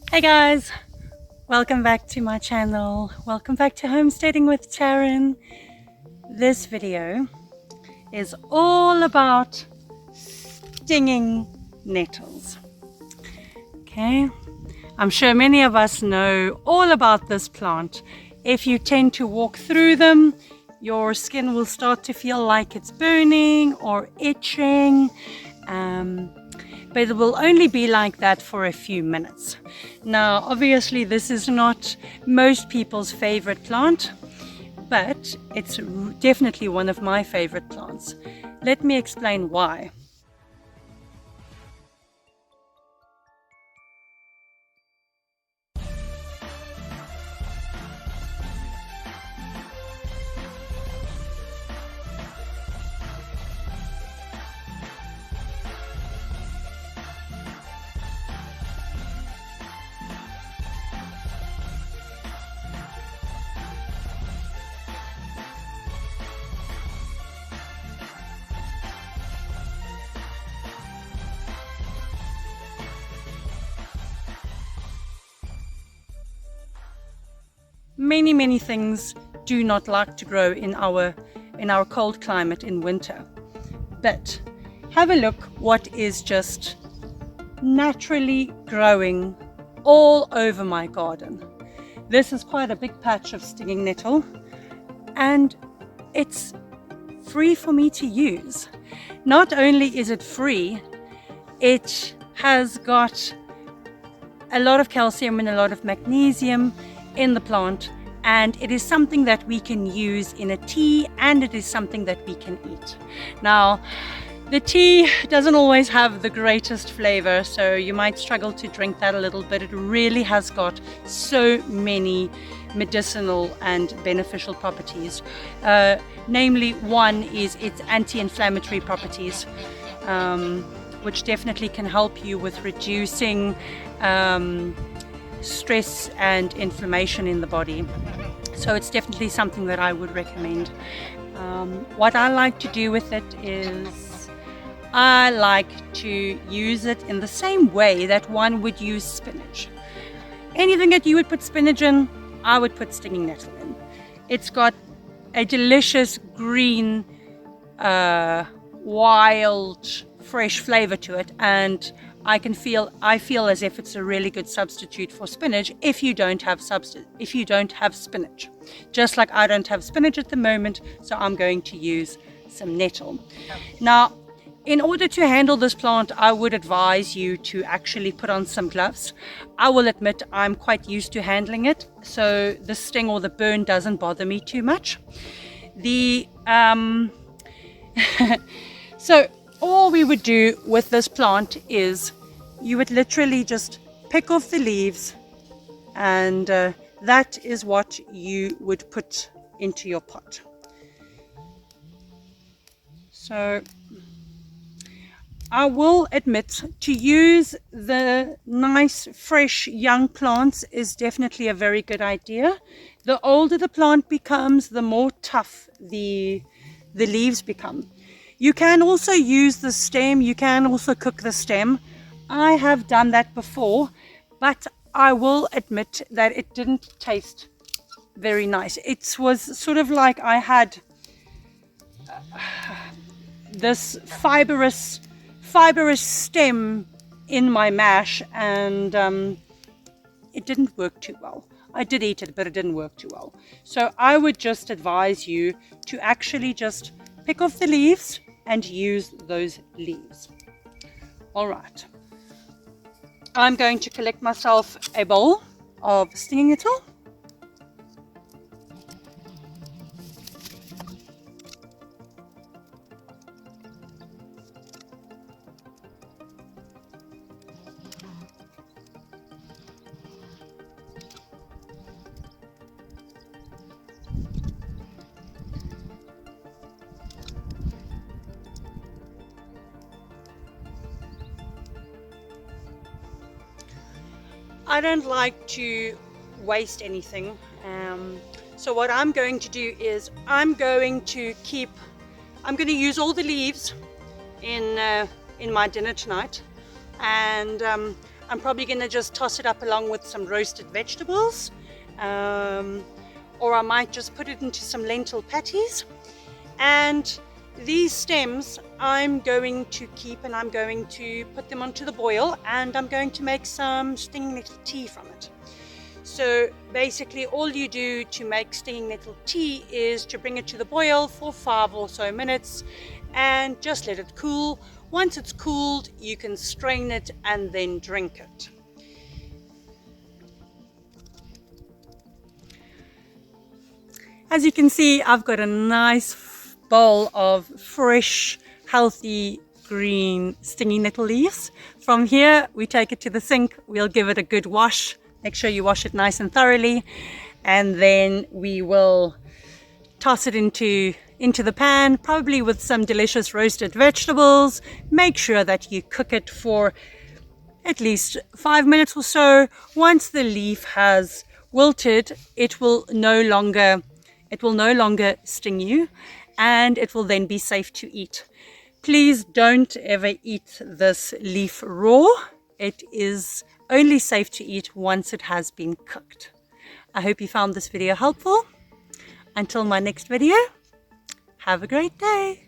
Hey guys, welcome back to my channel. Welcome back to Homesteading with Taryn. This video is all about stinging nettles. Okay, I'm sure many of us know all about this plant. If you tend to walk through them, your skin will start to feel like it's burning or itching. But it will only be like that for a few minutes. Now, obviously, this is not most people's favorite plant, but it's definitely one of my favorite plants. Let me explain why. Many things do not like to grow in our cold climate in winter. But have a look what is just naturally growing all over my garden. This is quite a big patch of stinging nettle, and it's free for me to use. Not only is it free, it has got a lot of calcium and a lot of magnesium in the plant, and it is something that we can use in a tea, and it is something that we can eat. Now, the tea doesn't always have the greatest flavor, so you might struggle to drink that a little bit. It really has got so many medicinal and beneficial properties. Namely, one is its anti-inflammatory properties, which definitely can help you with reducing stress and inflammation in the body. So it's definitely something that I would recommend. What I like to do with it is I like to use it in the same way that one would use spinach. Anything that you would put spinach in, I would put stinging nettle in. It's got a delicious green, wild, fresh flavor to it, and I feel as if it's a really good substitute for spinach if you don't have spinach. Just like I don't have spinach at the moment, so I'm going to use some nettle. Now, in order to handle this plant, I would advise you to actually put on some gloves. I will admit I'm quite used to handling it, so the sting or the burn doesn't bother me too much. So all we would do with this plant is you would literally just pick off the leaves, and that is what you would put into your pot. So I will admit, to use the nice fresh young plants is definitely a very good idea. The older the plant becomes, the more tough the leaves become. You can also use the stem, you can also cook the stem. I have done that before, but I will admit that it didn't taste very nice. It was sort of like I had this fibrous stem in my mash, and it didn't work too well. I did eat it, but it didn't work too well. So I would just advise you to actually just pick off the leaves and use those leaves. All right. I'm going to collect myself a bowl of stinging nettle. I don't like to waste anything, so what I'm going to do is I'm going to use all the leaves in my dinner tonight, and I'm probably going to just toss it up along with some roasted vegetables, or I might just put it into some lentil patties. And these stems I'm going to keep, and I'm going to put them onto the boil, and I'm going to make some stinging nettle tea from it. So basically all you do to make stinging nettle tea is to bring it to the boil for 5 or so minutes and just let it cool. Once it's cooled, you can strain it and then drink it. As you can see, I've got a nice bowl of fresh, healthy, green stinging nettle leaves. From here, we take it to the sink. We'll give it a good wash. Make sure you wash it nice and thoroughly. And then we will toss it into the pan, probably with some delicious roasted vegetables. Make sure that you cook it for at least 5 minutes or so. Once the leaf has wilted, it will no longer sting you, and it will then be safe to eat. Please don't ever eat this leaf raw. It is only safe to eat once it has been cooked. I hope you found this video helpful. Until my next video, have a great day.